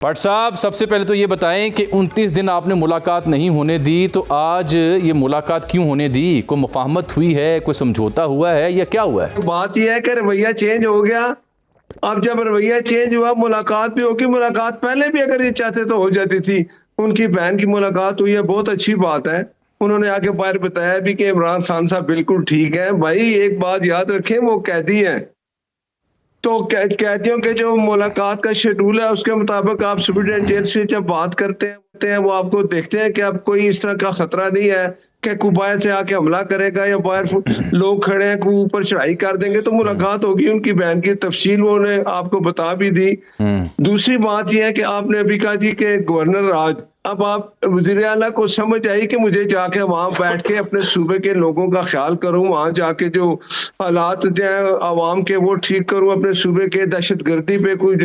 भट्ट साहब, सबसे पहले तो ये बताएं कि 29 दिन आपने मुलाकात नहीं होने दी, तो आज ये मुलाकात क्यों होने दी? कोई मुफाहमत हुई है, कोई समझौता हुआ है या क्या हुआ है? बात यह है कि रवैया चेंज हो गया। अब जब रवैया चेंज हुआ, मुलाकात भी होगी। मुलाकात पहले भी अगर ये चाहते तो हो जाती थी। उनकी बहन की मुलाकात हुई है, बहुत अच्छी बात है। उन्होंने आगे बाहर बताया भी कि इमरान खान साहब बिल्कुल ठीक है। भाई एक बात याद रखें, वो कैदी हैं, तो कैदियों के जो मुलाकात का शेड्यूल है उसके मुताबिक आप सुप्रीडेंट जेल से जब बात करते हैं वो आपको देखते हैं कि अब कोई इस तरह का खतरा नहीं है कि कोई बाहर से आके हमला करेगा या बाहर लोग खड़े हैं कोई ऊपर चढ़ाई कर देंगे। तो मुलाकात होगी, उनकी बहन की तफसील वो उन्हें आपको बता भी दी। दूसरी बात यह है कि आपने अभी कहा जी के गवर्नर राज, अब आप वज़ीर आला को समझ आई कि मुझे जाके वहां बैठ के अपने सूबे के लोगों का ख्याल करूं, वहां जाके जो हालात जो है आवाम के वो ठीक करूं, अपने सूबे के दहशतगर्दी पे कोई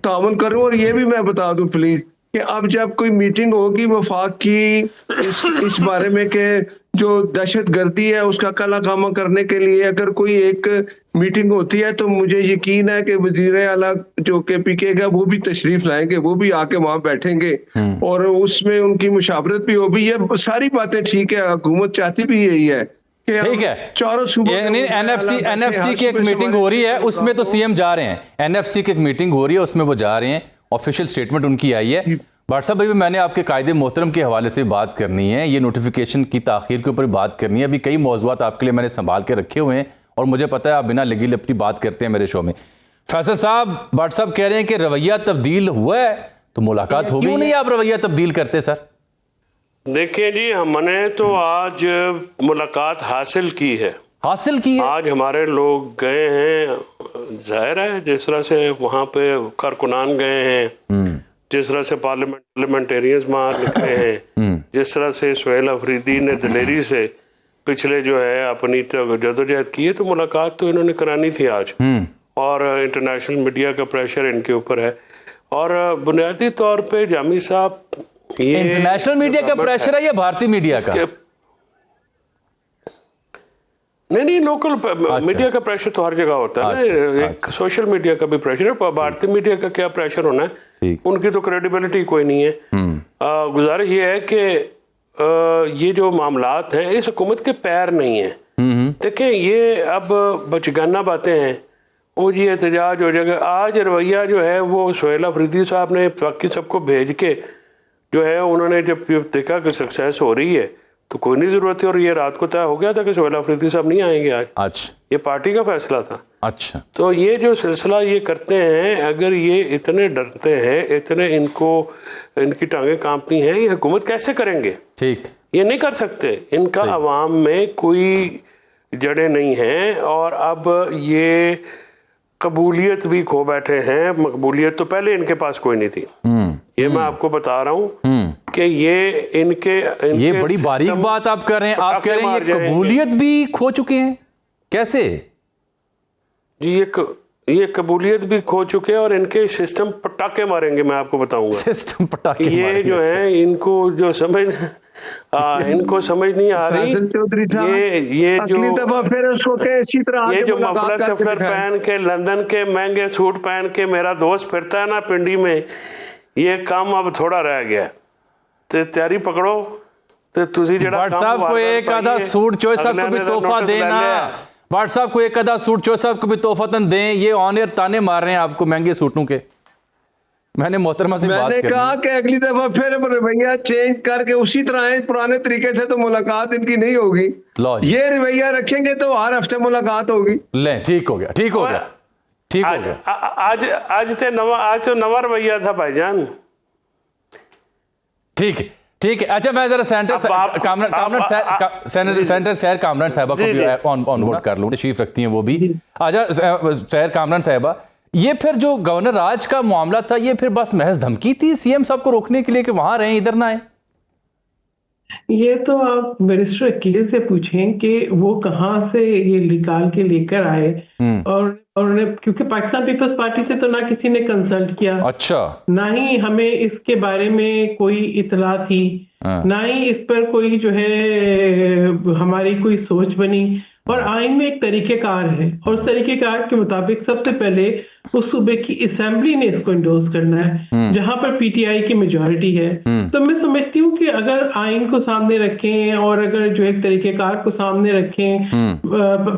ताउन करूं। और ये भी मैं बता दूं प्लीज कि अब जब कोई मीटिंग होगी वफाक की इस बारे में कि जो दहशतगर्दी है उसका कलाकामा करने के लिए अगर कोई एक मीटिंग होती है, तो मुझे यकीन है कि वजीर आला जो के पीके का वो भी तशरीफ लाएंगे, वो भी आके वहां बैठेंगे और उसमें उनकी मुशावरत भी होगी। ये सारी बातें ठीक है, हुकूमत चाहती भी यही है। ठीक है, चारों सूबों एनएफसी की एक मीटिंग हो रही है, उसमें तो सीएम जा रहे हैं। एनएफसी की एक मीटिंग हो रही है, उसमें वो जा रहे हैं, ऑफिशियल स्टेटमेंट उनकी आई है। भट्ट साहब, अभी मैंने आपके कायदे मोहतरम के हवाले से बात करनी है, ये नोटिफिकेशन की ताखीर के ऊपर बात करनी है। अभी कई मौज़ूआत आपके लिए मैंने संभाल के रखे हुए हैं और मुझे पता है आप बिना लगी लिपटी बात करते हैं मेरे शो में। फैसल साहब, भट्ट साहब कह रहे हैं कि रवैया तब्दील हुआ है, तो मुलाकात हो गई। क्यों नहीं आप रवैया तब्दील करते सर? देखिए जी, हमने तो आज मुलाकात हासिल की है। आज हमारे लोग गए हैं, जाहिर है जिस तरह से वहाँ पे कारकुनान गए हैं, जिस तरह से पार्लियामेंटेरियंस वहाँ निकले हैं, जिस तरह से सुहेल अफरीदी ने दिलेरी से पिछले जो है अपनी जदोजहद की है, तो मुलाकात तो इन्होंने करानी थी आज। और इंटरनेशनल मीडिया का प्रेशर इनके ऊपर है। और बुनियादी तौर पे जामी साहब, ये इंटरनेशनल मीडिया का प्रेशर है या भारतीय मीडिया का? नहीं, लोकल मीडिया का प्रेशर तो हर जगह होता है ना। एक सोशल मीडिया का भी प्रेशर है। भारतीय मीडिया का क्या प्रेशर होना है? उनकी तो क्रेडिबिलिटी कोई नहीं है। गुजारिश ये है कि ये जो मामलात हैं इस हुकूमत के पैर नहीं है। देखें, ये अब बचगाना बातें हैं, वो जी एहतजाज हो जाएगा। आज रवैया जो है वो सुहेल अफरीदी साहब ने बाकी सबको भेज के जो है, उन्होंने जब देखा कि सक्सेस हो रही है तो कोई नहीं जरूरत है। और ये रात को तय हो गया था कि सुहेल अफरीदी साहब नहीं आएंगे आज। अच्छा, ये पार्टी का फैसला था। अच्छा, तो ये जो सिलसिला ये करते हैं, अगर ये इतने डरते हैं, इतने इनकी टांगें कांपती हैं, ये हुकूमत कैसे करेंगे? ठीक, ये नहीं कर सकते। इनका अवाम में कोई जड़ें नहीं हैं और अब ये कबूलियत भी खो बैठे हैं। मकबूलियत तो पहले इनके पास कोई नहीं थी। ये मैं आपको बता रहा हूँ कि ये बड़ी बारीक बात आप कर रहे हैं। आप कह रहे हैं ये कबूलियत भी खो चुके हैं, कैसे जी? ये कबूलियत भी खो चुके हैं और इनके सिस्टम पटाखे मारेंगे, मैं आपको बताऊंगा। सिस्टम पटाखे ये जो है, इनको जो इनको समझ नहीं आ रही। ये जो मफलर सफलर पहन के, लंदन के महंगे सूट पहन के मेरा दोस्त फिरता है ना पिंडी में, ये काम अब थोड़ा रह गया। तो तैयारी पकड़ो। तो तुसी जड़ा भट्ट साहब को एक आधा सूट चोइस साहब को भी तोहफा देना। भट्ट साहब को एक आधा सूट चोइस साहब को भी तोहफतन दें। ये ऑन एयर ताने मार रहे हैं आपको महंगे सूटों के। मैंने मोहतरमा से बात मैंने कहा कि अगली दफा फिर रवैया चेंज करके उसी तरह पुराने तरीके से तो मुलाकात इनकी नहीं होगी। ये रवैया रखेंगे तो हर हफ्ते मुलाकात होगी। ले, ठीक हो गया, ठीक हो गया, ठीक हो गया। आज तो नवा रवैया था भाईजान। ठीक है, ठीक है। अच्छा, मैं जरा सेंटर शहर कामरान साहिबा को भी ऑन बोर्ड कर लूँ, तशरीफ रखती हैं वो भी। अच्छा, शहर कामरान साहिबा, ये फिर जो गवर्नर राज का मामला था, ये फिर बस महज धमकी थी सीएम साहब को रोकने के लिए कि वहां रहें, इधर ना आए? ये तो आप बैरिस्टर अकील से पूछें कि वो कहाँ से ये निकाल के लेकर आए। और क्योंकि पाकिस्तान पीपल्स पार्टी से तो ना किसी ने कंसल्ट किया, अच्छा, ना ही हमें इसके बारे में कोई इतला थी, ना ही इस पर कोई जो है हमारी कोई सोच बनी। और आइन में एक तरीकेकार है, और उस तरीकेकार के मुताबिक सबसे पहले उस सूबे की असेंबली ने इसको इंडोर्स करना है, जहां पर पीटीआई की मेजॉरिटी है। तो मैं समझती हूँ कि अगर आइन को सामने रखें और अगर जो एक तरीकेकार को सामने रखें,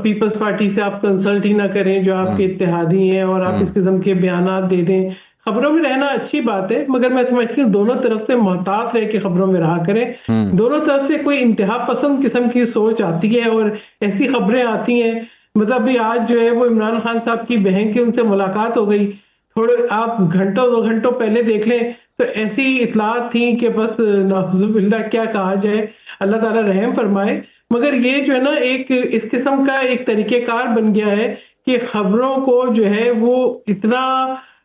पीपल्स पार्टी से आप कंसल्ट ही ना करें जो आपके इत्तेहादी हैं, और आप इस किस्म के बयान दे दें। खबरों में रहना अच्छी बात है, मगर मैं समझती हूँ दोनों तरफ से मोहतात रह के खबरों में रहा करें। दोनों तरफ से कोई इंतहा पसंद किस्म की सोच आती है और ऐसी खबरें आती हैं, मतलब भी आज जो है वो इमरान खान साहब की बहन की उनसे मुलाकात हो गई, थोड़े आप घंटों 2 घंटों पहले देख लें तो ऐसी इतलात थी कि बस नाउज़ुबिल्लाह क्या कहा जाए, अल्लाह ताला रहम फरमाए। मगर ये जो है ना एक इस किस्म का एक तरीकेकार बन गया है कि खबरों को जो है वो इतना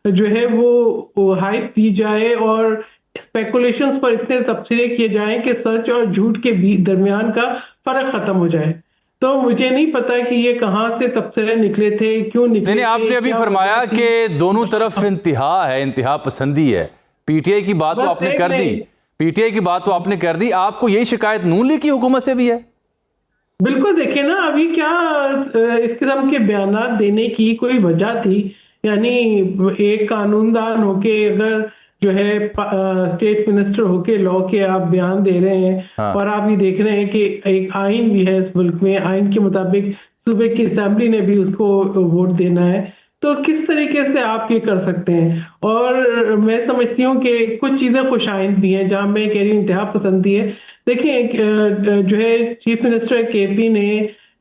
जो है वो हाइप दी जाए और स्पेकुलेशंस पर इतने तबसरे किए जाएं कि सच और झूठ के दरमियान का फर्क खत्म हो जाए। तो मुझे नहीं पता कि ये कहाँ से तबसरे निकले थे, क्यों निकले नहीं, आपने अभी फरमाया कि दोनों तरफ इंतहा है, इंतहा पसंदी है। पीटीआई की बात तो आपने कर दी, पीटीआई की बात तो आपने कर दी, आपको यही शिकायत नून लीग की हुकूमत से भी है? बिल्कुल, देखिए ना अभी क्या इस किस्म के बयान देने की कोई वजह थी? यानी एक कानूनदान होके अगर जो है स्टेट मिनिस्टर होके लॉ के आप बयान दे रहे हैं, और आप ये देख रहे हैं कि एक आइन भी है इस मुल्क में, आइन के मुताबिक सूबे की असेंबली ने भी उसको वोट देना है, तो किस तरीके से आप ये कर सकते हैं? और मैं समझती हूँ कि कुछ चीजें खुशाइंद भी हैं जहां मैं कह रही हूँ इंतहा पसंदी है। देखिए जो है चीफ मिनिस्टर केपी ने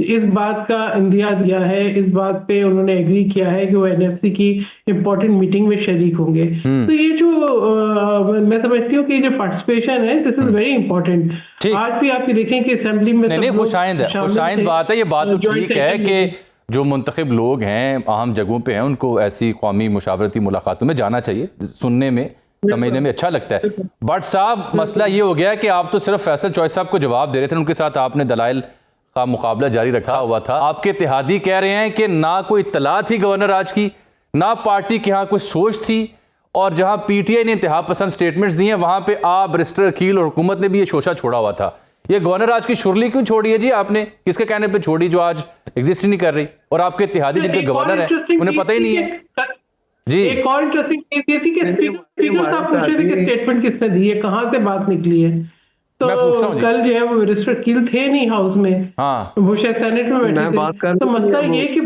इस बात का इंदिया दिया है, इस बात पे उन्होंने एग्री किया है कि वो एनएफसी की इम्पोर्टेंट मीटिंग में शरीक होंगे। तो ये जो मैं समझती हूँ कि जो पार्टिसिपेशन है दिस इज वेरी इंपॉर्टेंट। आज भी आप ये देखें कि असेंबली में नहीं खुशाइंद है, खुशाइंद बात है, ये बात तो ठीक है कि जो मुंतखब लोग हैं अहम जगहों पे हैं उनको ऐसी कौमी मुशावरती मुलाकातों में जाना चाहिए, सुनने में समझने में अच्छा लगता है। बट साहब मसला ये हो गया कि आप तो सिर्फ फैसल चॉइस साहब को जवाब दे रहे थे, उनके साथ आपने दलाइल का मुकाबला जारी रखा हुआ था। आपके इत्तेहादी कह रहे हैं कि ना कोई इत्तला थी गवर्नर आज की, ना पार्टी के यहाँ कोई सोच थी, और जहाँ पीटीआई ने इंतहा पसंद स्टेटमेंट्स दी हैं वहाँ पे आप बैरिस्टर अकील और हुकूमत ने भी ये शोशा छोड़ा हुआ था। ये गवर्नर आज की शुरली क्यों छोड़ी है जी आपने, किसके कहने पे छोड़ी जो आज एग्जिस्ट नहीं कर रही? और आपके इत्तेहादी जिनके गवर्नर है उन्हें पता ही नहीं है जी। एक और इंटरेस्टिंग चीज ये थी कि स्पीकर साहब पूछ रहे थे कि स्टेटमेंट किसने दी है, कहाँ से बात निकली है। तो कल जो है वो बैरिस्टर अकील थे नहीं हाउस में, वो शायद सेनेट में बैठे थे। तो मसला ये कि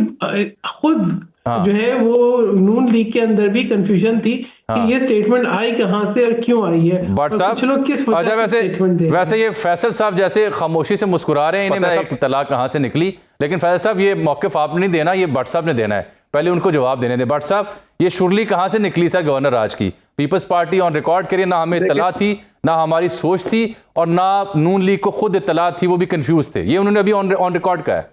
खुद जो है वो नून लीग के अंदर भी कंफ्यूजन थी कि ये स्टेटमेंट आई कहां से और क्यों आई है। बट साहब अच्छा वैसे ये फैसल साहब जैसे खामोशी से मुस्कुरा रहे हैं, इन्हें तलाक कहां से निकली, लेकिन फैसल साहब ये मौक़िफ़ आपने नहीं देना, ये भट्ट साहब ने देना है, पहले उनको जवाब देने दे। भट्ट साहब ये शुरली कहां से निकली सर गवर्नर राज की? पीपल्स पार्टी ऑन रिकॉर्ड करिए, ना हमें इत्तला थी, ना हमारी सोच थी, और ना नून लीग को खुद इत्तला थी, वो भी कंफ्यूज थे, ये उन्होंने अभी ऑन रिकॉर्ड कहा है।